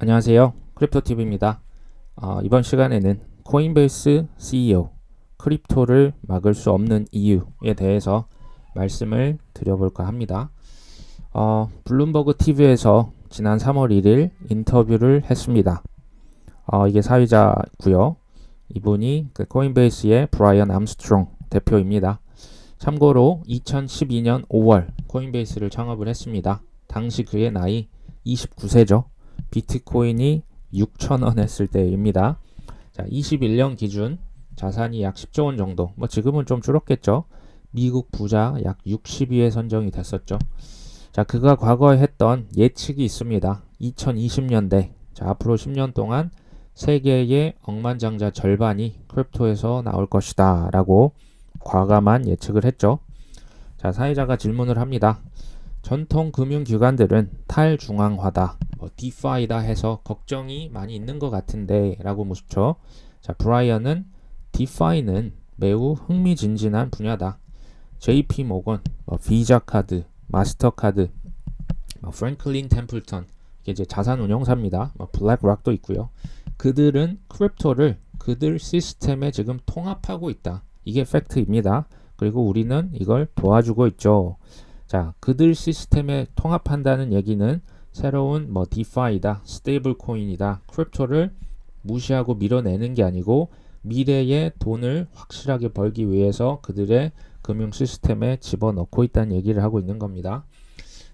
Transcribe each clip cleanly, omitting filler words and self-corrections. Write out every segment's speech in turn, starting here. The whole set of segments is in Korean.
안녕하세요. 크립토TV입니다. 이번 시간에는 코인베이스 CEO, 크립토를 막을 수 없는 이유에 대해서 말씀을 드려볼까 합니다. 블룸버그 TV에서 지난 3월 1일 인터뷰를 했습니다. 이게 사회자고요. 이분이 그 코인베이스의 브라이언 암스트롱 대표입니다. 참고로 2012년 5월 코인베이스를 창업을 했습니다. 당시 그의 나이 29세죠. 비트코인이 6,000원 했을 때입니다. 자, 21년 기준 자산이 약 10조 원 정도. 지금은 좀 줄었겠죠. 미국 부자 약 60위에 선정이 됐었죠. 자, 그가 과거에 했던 예측이 있습니다. 2020년대. 자, 앞으로 10년 동안 세계의 억만장자 절반이 크립토에서 나올 것이다 라고 과감한 예측을 했죠. 자, 사회자가 질문을 합니다. 전통 금융기관들은 탈중앙화다, 디파이다 해서 걱정이 많이 있는 것 같은데 라고 묻죠. 자, 브라이언은 디파이는 매우 흥미진진한 분야다. JP 모건, 비자카드, 마스터카드, 프랭클린 템플턴, 이게 이제 자산운용사입니다. 블랙락도 있고요. 그들은 크립토를 그들 시스템에 지금 통합하고 있다. 이게 팩트입니다. 그리고 우리는 이걸 도와주고 있죠. 자, 그들 시스템에 통합한다는 얘기는 새로운 디파이다, 스테이블 코인이다, 크립토를 무시하고 밀어내는 게 아니고 미래의 돈을 확실하게 벌기 위해서 그들의 금융 시스템에 집어넣고 있다는 얘기를 하고 있는 겁니다.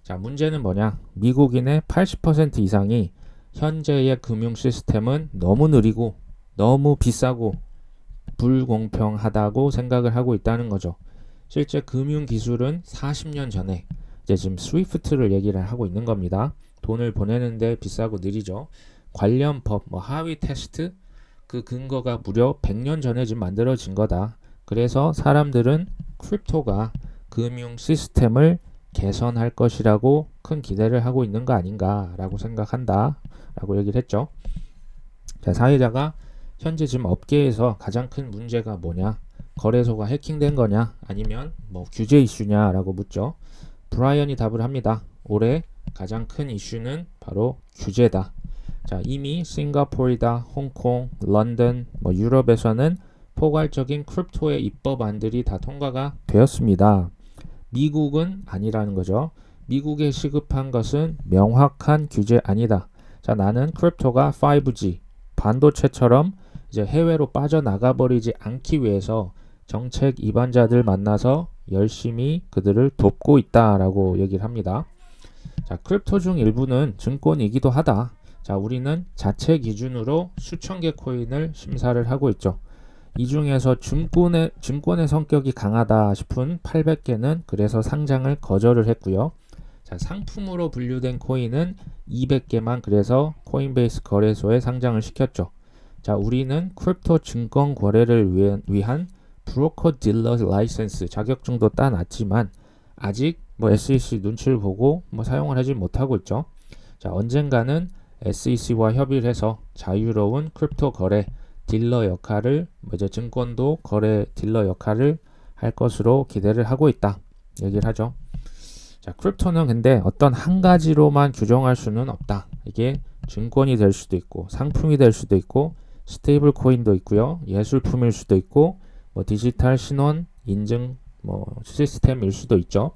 자, 문제는 뭐냐? 미국인의 80% 이상이 현재의 금융 시스템은 너무 느리고 너무 비싸고 불공평하다고 생각을 하고 있다는 거죠. 실제 금융 기술은 40년 전에 이제 지금 스위프트를 얘기를 하고 있는 겁니다. 돈을 보내는데 비싸고 느리죠. 관련 법, 하위 테스트 그 근거가 무려 100년 전에 지금 만들어진 거다. 그래서 사람들은 크립토가 금융 시스템을 개선할 것이라고 큰 기대를 하고 있는 거 아닌가라고 생각한다 라고 얘기를 했죠. 자, 사회자가 현재 지금 업계에서 가장 큰 문제가 뭐냐, 거래소가 해킹된 거냐, 아니면 규제 이슈냐 라고 묻죠. 브라이언이 답을 합니다. 올해 가장 큰 이슈는 바로 규제다. 자, 이미 싱가포르이다, 홍콩, 런던, 유럽에서는 포괄적인 크립토의 입법안들이 다 통과가 되었습니다. 미국은 아니라는 거죠. 미국에 시급한 것은 명확한 규제 아니다. 자, 나는 크립토가 5G, 반도체처럼 이제 해외로 빠져나가 버리지 않기 위해서 정책 입안자들 만나서 열심히 그들을 돕고 있다라고 얘기를 합니다. 자, 크립토 중 일부는 증권이기도 하다. 자, 우리는 자체 기준으로 수천 개 코인을 심사를 하고 있죠. 이 중에서 증권의 성격이 강하다 싶은 800개는 그래서 상장을 거절을 했고요. 자, 상품으로 분류된 코인은 200개만 그래서 코인베이스 거래소에 상장을 시켰죠. 자, 우리는 크립토 증권 거래를 위한 브로커 딜러 라이센스 자격증도 따놨지만 아직 SEC 눈치를 보고 사용을 하지 못하고 있죠. 자, 언젠가는 SEC와 협의를 해서 자유로운 크립토 거래 딜러 역할을 이제 증권도 거래 딜러 역할을 할 것으로 기대를 하고 있다 얘기를 하죠. 자, 크립토는 근데 어떤 한 가지로만 규정할 수는 없다. 이게 증권이 될 수도 있고 상품이 될 수도 있고 스테이블 코인도 있고요. 예술품일 수도 있고 디지털 신원 인증 시스템일 수도 있죠.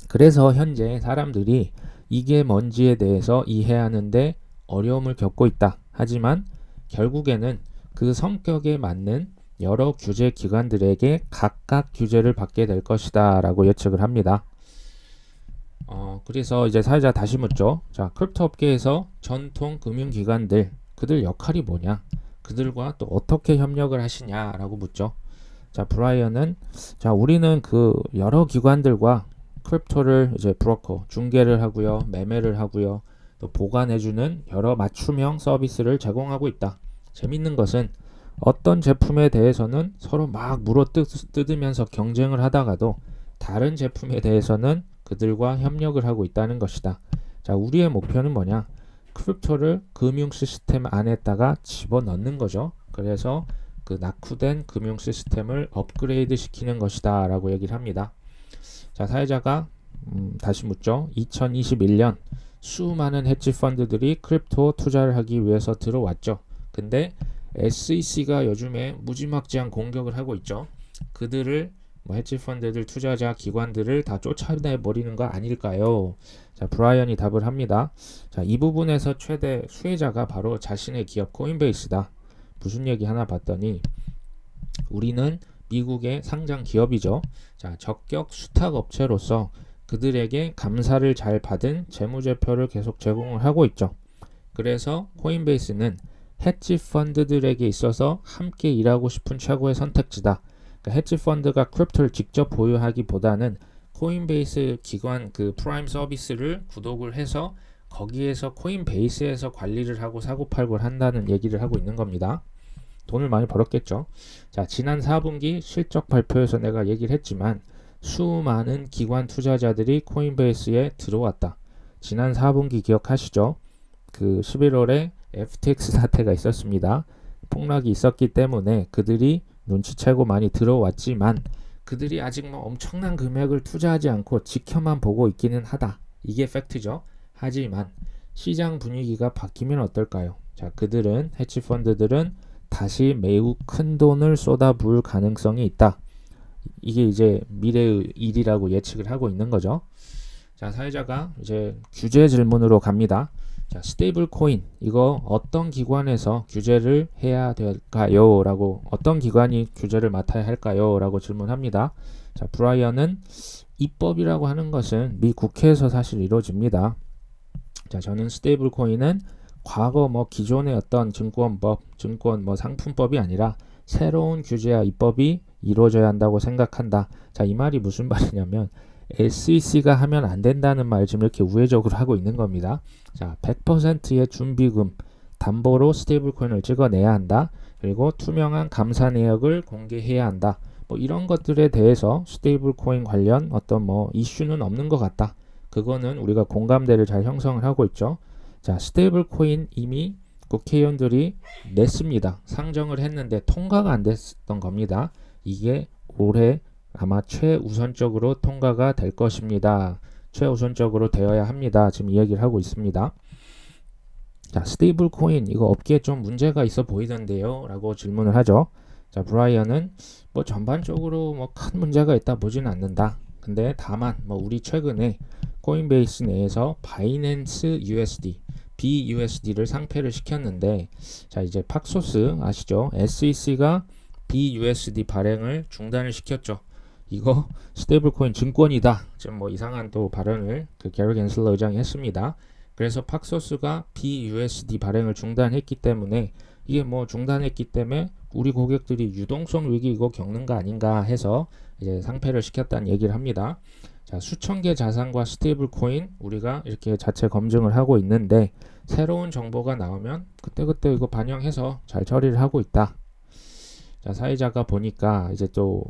그래서 현재 사람들이 이게 뭔지에 대해서 이해하는데 어려움을 겪고 있다. 하지만 결국에는 그 성격에 맞는 여러 규제 기관들에게 각각 규제를 받게 될 것이다 라고 예측을 합니다. 그래서 이제 사회자 다시 묻죠. 자, 크립토 업계에서 전통 금융기관들 그들 역할이 뭐냐, 그들과 또 어떻게 협력을 하시냐라고 묻죠. 자, 브라이언은 자, 우리는 그 여러 기관들과 크립토를 이제 브로커 중개를 하고요, 매매를 하고요, 또 보관해주는 여러 맞춤형 서비스를 제공하고 있다. 재밌는 것은 어떤 제품에 대해서는 서로 막 물어뜯으면서 경쟁을 하다가도 다른 제품에 대해서는 그들과 협력을 하고 있다는 것이다. 자, 우리의 목표는 뭐냐? 크립토를 금융 시스템 안에다가 집어넣는 거죠. 그래서 그 낙후된 금융 시스템을 업그레이드 시키는 것이다 라고 얘기를 합니다. 자, 사회자가 다시 묻죠. 2021년 수많은 헤지 펀드들이 크립토 투자를 하기 위해서 들어왔죠. 근데 SEC가 요즘에 무지막지한 공격을 하고 있죠. 그들을 헤지 펀드들, 투자자, 기관들을 다 쫓아내 버리는 거 아닐까요? 자, 브라이언이 답을 합니다. 자, 이 부분에서 최대 수혜자가 바로 자신의 기업 코인베이스다. 무슨 얘기 하나 봤더니 우리는 미국의 상장 기업이죠. 자, 적격 수탁 업체로서 그들에게 감사를 잘 받은 재무제표를 계속 제공을 하고 있죠. 그래서 코인베이스는 헤지 펀드들에게 있어서 함께 일하고 싶은 최고의 선택지다. 그러니까 헤지 펀드가 크립토를 직접 보유하기보다는 코인베이스 기관 그 프라임 서비스를 구독을 해서 거기에서 코인베이스에서 관리를 하고 사고팔고를 한다는 얘기를 하고 있는 겁니다. 돈을 많이 벌었겠죠. 자, 지난 4분기 실적 발표에서 내가 얘기를 했지만 수많은 기관 투자자들이 코인베이스에 들어왔다. 지난 4분기 기억하시죠? 그 11월에 FTX 사태가 있었습니다. 폭락이 있었기 때문에 그들이 눈치채고 많이 들어왔지만 그들이 아직 뭐 엄청난 금액을 투자하지 않고 지켜만 보고 있기는 하다. 이게 팩트죠. 하지만 시장 분위기가 바뀌면 어떨까요? 자, 그들은 헤지 펀드들은 다시 매우 큰 돈을 쏟아부을 가능성이 있다. 이게 이제 미래의 일이라고 예측을 하고 있는 거죠. 자, 사회자가 이제 규제 질문으로 갑니다. 자, 스테이블 코인 이거 어떤 기관에서 규제를 해야 될까요? 라고 어떤 기관이 규제를 맡아야 할까요? 라고 질문합니다. 자, 브라이언은 입법이라고 하는 것은 미 국회에서 사실 이루어집니다. 자, 저는 스테이블 코인은 과거 기존의 어떤 증권법, 증권 상품법이 아니라 새로운 규제와 입법이 이루어져야 한다고 생각한다. 자, 이 말이 무슨 말이냐면 SEC가 하면 안 된다는 말 지금 이렇게 우회적으로 하고 있는 겁니다. 자, 100%의 준비금 담보로 스테이블 코인을 찍어내야 한다. 그리고 투명한 감사 내역을 공개해야 한다. 이런 것들에 대해서 스테이블 코인 관련 어떤 이슈는 없는 것 같다. 그거는 우리가 공감대를 잘 형성을 하고 있죠. 자, 스테이블 코인 이미 국회의원들이 냈습니다. 상정을 했는데 통과가 안 됐던 겁니다. 이게 올해 아마 최우선적으로 통과가 될 것입니다. 최우선적으로 되어야 합니다. 지금 이 얘기를 하고 있습니다. 자, 스테이블 코인 이거 업계에 좀 문제가 있어 보이던데요? 라고 질문을 하죠. 자, 브라이언은 전반적으로 큰 문제가 있다 보지는 않는다. 근데 다만 우리 최근에 코인베이스 내에서 바이낸스 USD, BUSD를 상폐를 시켰는데 자, 이제 팍소스 아시죠? SEC가 BUSD 발행을 중단을 시켰죠. 이거 스테이블 코인 증권이다. 지금 이상한 또 발언을 게리 겐슬러 의장이 했습니다. 그래서 팍소스가 BUSD 발행을 중단했기 때문에 이게 중단했기 때문에 우리 고객들이 유동성 위기 이거 겪는 거 아닌가 해서 이제 상폐를 시켰다는 얘기를 합니다. 자, 수천 개 자산과 스테이블 코인 우리가 이렇게 자체 검증을 하고 있는데 새로운 정보가 나오면 그때그때 이거 반영해서 잘 처리를 하고 있다. 자, 사회자가 보니까 이제 또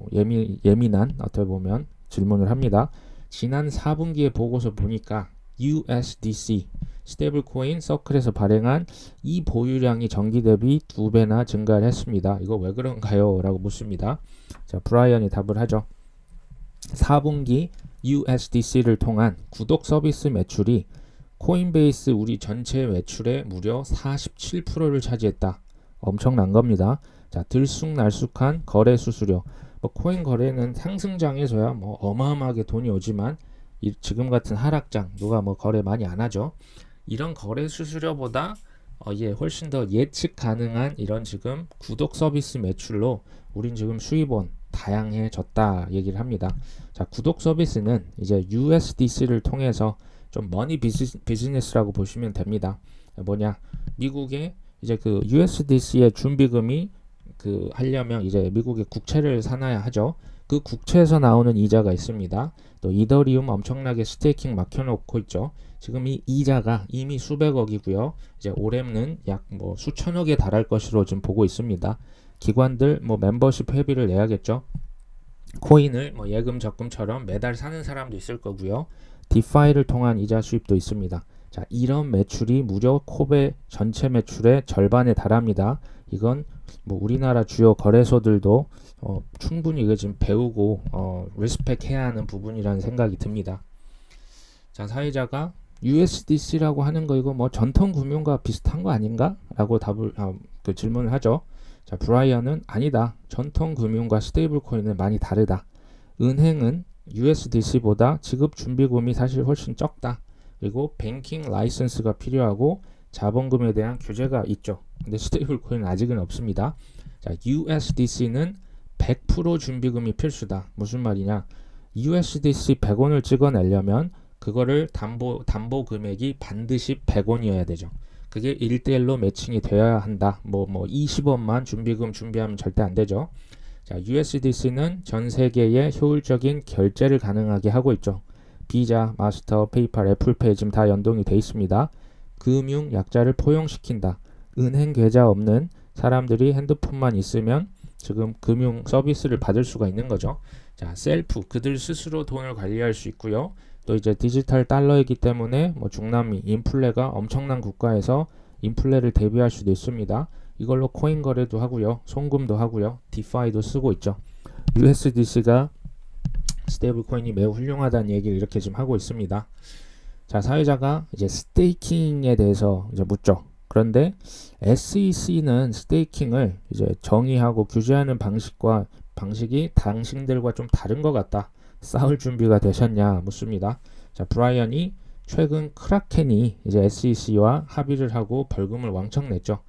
예민한 어떻게 보면 질문을 합니다. 지난 4분기에 보고서 보니까 USDC 스테이블 코인 서클에서 발행한 이 보유량이 전기 대비 2배나 증가를 했습니다. 이거 왜 그런가요? 라고 묻습니다. 자, 브라이언이 답을 하죠. 4분기 USDC를 통한 구독 서비스 매출이 코인베이스 우리 전체 매출의 무려 47%를 차지했다. 엄청난 겁니다. 자, 들쑥날쑥한 거래 수수료. 코인 거래는 상승장에서야 어마어마하게 돈이 오지만 지금 같은 하락장 누가 거래 많이 안 하죠. 이런 거래 수수료보다 이게 훨씬 더 예측 가능한 이런 지금 구독 서비스 매출로 우린 지금 수입원 다양해졌다 얘기를 합니다. 자, 구독 서비스는 이제 USDC를 통해서 좀 머니 비즈니스라고 보시면 됩니다. 뭐냐? 미국의 이제 그 USDC의 준비금이 하려면 이제 미국의 국채를 사놔야 하죠. 그 국채에서 나오는 이자가 있습니다. 또 이더리움 엄청나게 스테이킹 막혀놓고 있죠. 지금 이 이자가 이미 수백억이고요. 이제 올해는 약 수천억에 달할 것으로 지금 보고 있습니다. 기관들 멤버십 회비를 내야겠죠. 코인을 예금 적금처럼 매달 사는 사람도 있을 거고요. 디파이를 통한 이자 수입도 있습니다. 자, 이런 매출이 무려 코베 전체 매출의 절반에 달합니다. 이건 우리나라 주요 거래소들도 충분히 이거 지금 배우고 리스펙해야 하는 부분이라는 생각이 듭니다. 자, 사회자가 USDC라고 하는 거 이거 뭐 전통 금융과 비슷한 거 아닌가? 라고 그 질문을 하죠. 자, 브라이언은 아니다. 전통 금융과 스테이블 코인은 많이 다르다. 은행은 USDC보다 지급 준비금이 사실 훨씬 적다. 그리고 뱅킹 라이선스가 필요하고 자본금에 대한 규제가 있죠. 근데 스테이블 코인은 아직은 없습니다. 자, USDC는 100% 준비금이 필수다. 무슨 말이냐? USDC 100원을 찍어내려면 그거를 담보 금액이 반드시 100원이어야 되죠. 그게 1대1로 매칭이 되어야 한다. 뭐 20원만 준비금 준비하면 절대 안 되죠. 자, USDC는 전 세계에 효율적인 결제를 가능하게 하고 있죠. 비자, 마스터, 페이팔, 애플페이 지금 다 연동이 돼 있습니다. 금융 약자를 포용시킨다. 은행 계좌 없는 사람들이 핸드폰만 있으면 지금 금융 서비스를 받을 수가 있는 거죠. 자, 셀프, 그들 스스로 돈을 관리할 수 있고요. 또 이제 디지털 달러이기 때문에 뭐 중남미, 인플레가 엄청난 국가에서 인플레를 대비할 수도 있습니다. 이걸로 코인 거래도 하고요. 송금도 하고요. 디파이도 쓰고 있죠. USDC가 스테이블 코인이 매우 훌륭하다는 얘기를 이렇게 지금 하고 있습니다. 자, 사회자가 이제 스테이킹에 대해서 이제 묻죠. 그런데 SEC는 스테이킹을 이제 정의하고 규제하는 방식이 당신들과 좀 다른 것 같다. 싸울 준비가 되셨냐 묻습니다. 자, 브라이언이 최근 크라켄이 이제 SEC와 합의를 하고 벌금을 왕창 냈죠.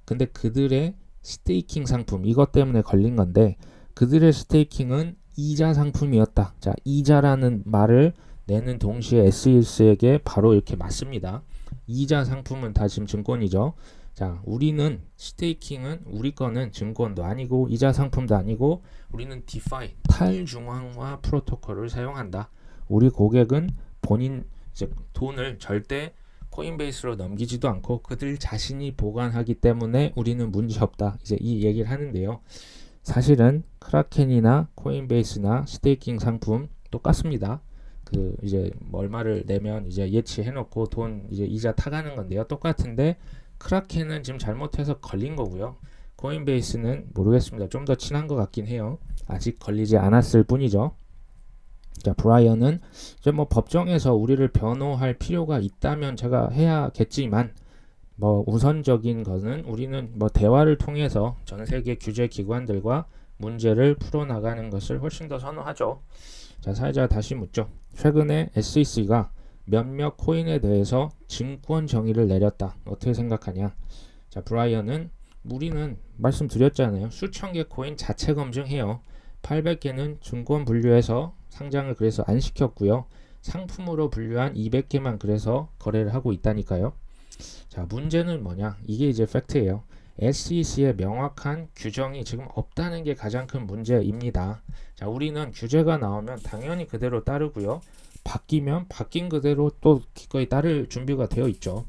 근데 그들의 스테이킹 상품 이것 때문에 걸린 건데 그들의 스테이킹은 이자 상품이었다. 자, 이자라는 말을 내는 동시에 SEC에게 바로 이렇게 맞습니다. 이자 상품은 다 지금 증권이죠. 자, 우리는 스테이킹은 우리 거는 증권도 아니고 이자 상품도 아니고 우리는 디파이 탈중앙화 프로토콜을 사용한다. 우리 고객은 본인 즉 돈을 절대 코인베이스로 넘기지도 않고 그들 자신이 보관하기 때문에 우리는 문제없다. 이제 이 얘기를 하는데요. 사실은 크라켄이나 코인베이스나 스테이킹 상품 똑같습니다. 그 이제 얼마를 내면 이제 예치해놓고 돈 이제 이자 타가는 건데요. 똑같은데 크라켄은 지금 잘못해서 걸린 거고요. 코인베이스는 모르겠습니다. 좀 더 친한 것 같긴 해요. 아직 걸리지 않았을 뿐이죠. 자, 브라이언은 이제 뭐 법정에서 우리를 변호할 필요가 있다면 제가 해야겠지만 뭐 우선적인 것은 우리는 뭐 대화를 통해서 전 세계 규제 기관들과 문제를 풀어나가는 것을 훨씬 더 선호하죠. 자, 사회자가 다시 묻죠. 최근에 SEC가 몇몇 코인에 대해서 증권 정의를 내렸다. 어떻게 생각하냐? 자, 브라이언은 우리는 말씀드렸잖아요. 수천 개 코인 자체 검증해요. 800개는 증권 분류해서 상장을 그래서 안 시켰고요. 상품으로 분류한 200개만 그래서 거래를 하고 있다니까요. 자, 문제는 뭐냐? 이게 이제 팩트예요. SEC의 명확한 규정이 지금 없다는 게 가장 큰 문제입니다. 자, 우리는 규제가 나오면 당연히 그대로 따르고요. 바뀌면 바뀐 그대로 또 기꺼이 따를 준비가 되어 있죠.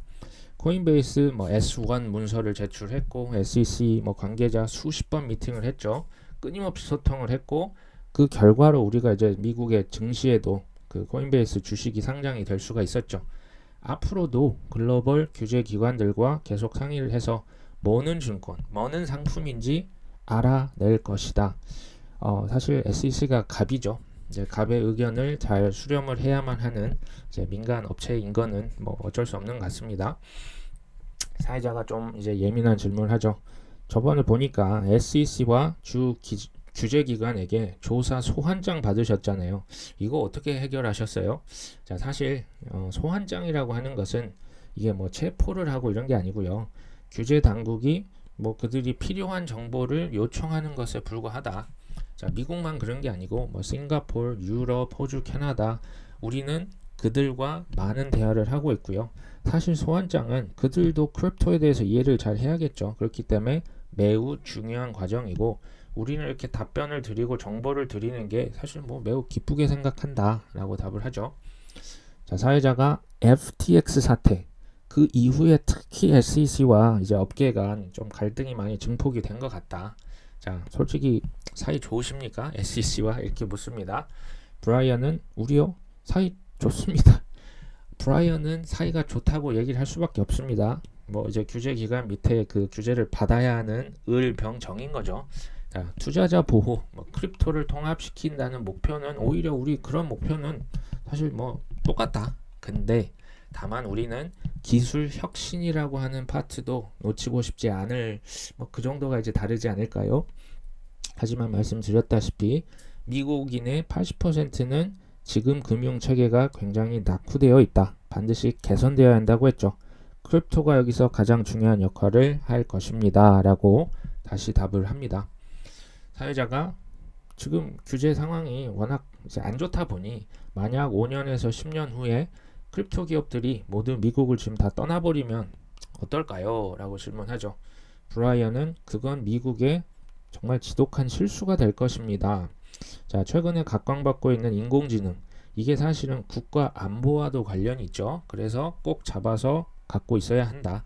코인베이스 뭐 S1 문서를 제출했고 SEC 뭐 관계자 수십 번 미팅을 했죠. 끊임없이 소통을 했고 그 결과로 우리가 이제 미국의 증시에도 그 코인베이스 주식이 상장이 될 수가 있었죠. 앞으로도 글로벌 규제 기관들과 계속 상의를 해서 뭐는 증권, 뭐는 상품인지 알아낼 것이다. 사실 SEC가 갑이죠. 이제 갑의 의견을 잘 수렴을 해야만 하는 이제 민간 업체인 거는 뭐 어쩔 수 없는 것 같습니다. 사회자가 좀 이제 예민한 질문을 하죠. 저번에 보니까 SEC와 규제기관에게 조사 소환장 받으셨잖아요. 이거 어떻게 해결하셨어요? 자, 사실 소환장이라고 하는 것은 이게 뭐 체포를 하고 이런 게 아니고요. 규제 당국이 뭐 그들이 필요한 정보를 요청하는 것에 불과하다. 자, 미국만 그런 게 아니고 뭐 싱가포르, 유럽, 호주, 캐나다 우리는 그들과 많은 대화를 하고 있고요. 사실 소환장은 그들도 크립토에 대해서 이해를 잘 해야겠죠. 그렇기 때문에 매우 중요한 과정이고 우리는 이렇게 답변을 드리고 정보를 드리는 게 사실 뭐 매우 기쁘게 생각한다 라고 답을 하죠. 자, 사회자가 FTX 사태 그 이후에 특히 SEC와 이제 업계 간 좀 갈등이 많이 증폭이 된 것 같다. 자, 솔직히 사이 좋으십니까? SEC와 이렇게 묻습니다. 브라이언은 우리요? 사이 좋습니다. 브라이언은 사이가 좋다고 얘기를 할 수밖에 없습니다. 뭐 이제 규제기관 밑에 그 규제를 받아야 하는 을병정인 거죠. 자, 투자자 보호, 뭐 크립토를 통합시킨다는 목표는 오히려 우리 그런 목표는 사실 뭐 똑같다. 근데 다만 우리는 기술 혁신이라고 하는 파트도 놓치고 싶지 않을 그 정도가 이제 다르지 않을까요? 하지만 말씀드렸다시피 미국인의 80%는 지금 금융 체계가 굉장히 낙후되어 있다. 반드시 개선되어야 한다고 했죠. 크립토가 여기서 가장 중요한 역할을 할 것입니다. 라고 다시 답을 합니다. 사회자가 지금 규제 상황이 워낙 이제 안 좋다 보니 만약 5년에서 10년 후에 크립토 기업들이 모두 미국을 지금 다 떠나버리면 어떨까요? 라고 질문하죠. 브라이언은 그건 미국의 정말 지독한 실수가 될 것입니다. 자, 최근에 각광받고 있는 인공지능, 이게 사실은 국가 안보와도 관련이 있죠. 그래서 꼭 잡아서 갖고 있어야 한다.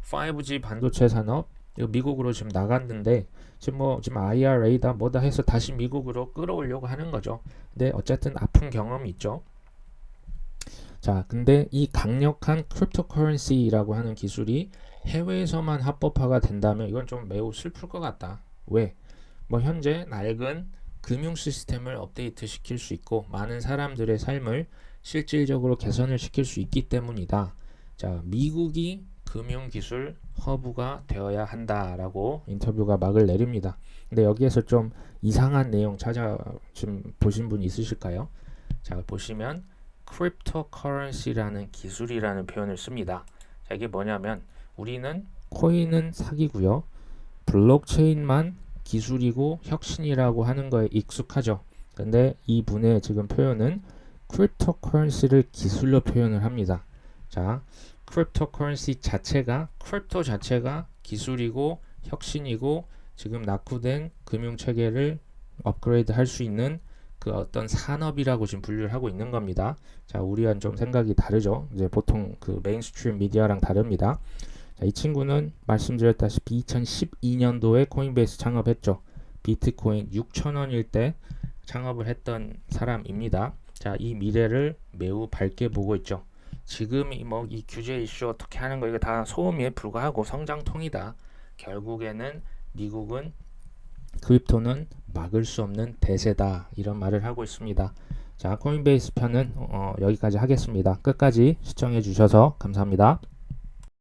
5G 반도체 산업, 이거 미국으로 지금 나갔는데 지금 IRA다 뭐다 해서 다시 미국으로 끌어오려고 하는 거죠. 근데 어쨌든 아픈 경험이 있죠. 자, 근데 이 강력한 크립토커런시라고 하는 기술이 해외에서만 합법화가 된다면 이건 좀 매우 슬플 것 같다. 왜? 현재 낡은 금융 시스템을 업데이트 시킬 수 있고 많은 사람들의 삶을 실질적으로 개선을 시킬 수 있기 때문이다. 자, 미국이 금융기술 허브가 되어야 한다라고 인터뷰가 막을 내립니다. 근데 여기에서 좀 이상한 내용 지금 보신 분 있으실까요? 자, 보시면 크립토커런시라는 기술이라는 표현을 씁니다. 자, 이게 뭐냐면 우리는 코인은 사기고요. 블록체인만 기술이고 혁신이라고 하는 거에 익숙하죠. 근데 이 분의 지금 표현은 크립토커런시를 기술로 표현을 합니다. 자, 크립토커런시 자체가 크립토 자체가 기술이고 혁신이고 지금 낙후된 금융체계를 업그레이드 할 수 있는 그 어떤 산업이라고 지금 분류를 하고 있는 겁니다. 자, 우리와는 좀 생각이 다르죠. 이제 보통 그 메인스트림 미디어랑 다릅니다. 자, 이 친구는 말씀드렸다시피 2012년도에 코인베이스 창업했죠. 비트코인 6,000원일 때 창업을 했던 사람입니다. 자, 이 미래를 매우 밝게 보고 있죠. 지금 이 규제 이슈 어떻게 하는 거 이거 다 소음에 불과하고 성장통이다. 결국에는 미국은 크립토는 막을 수 없는 대세다. 이런 말을 하고 있습니다. 자, 코인베이스 편은 여기까지 하겠습니다. 끝까지 시청해 주셔서 감사합니다.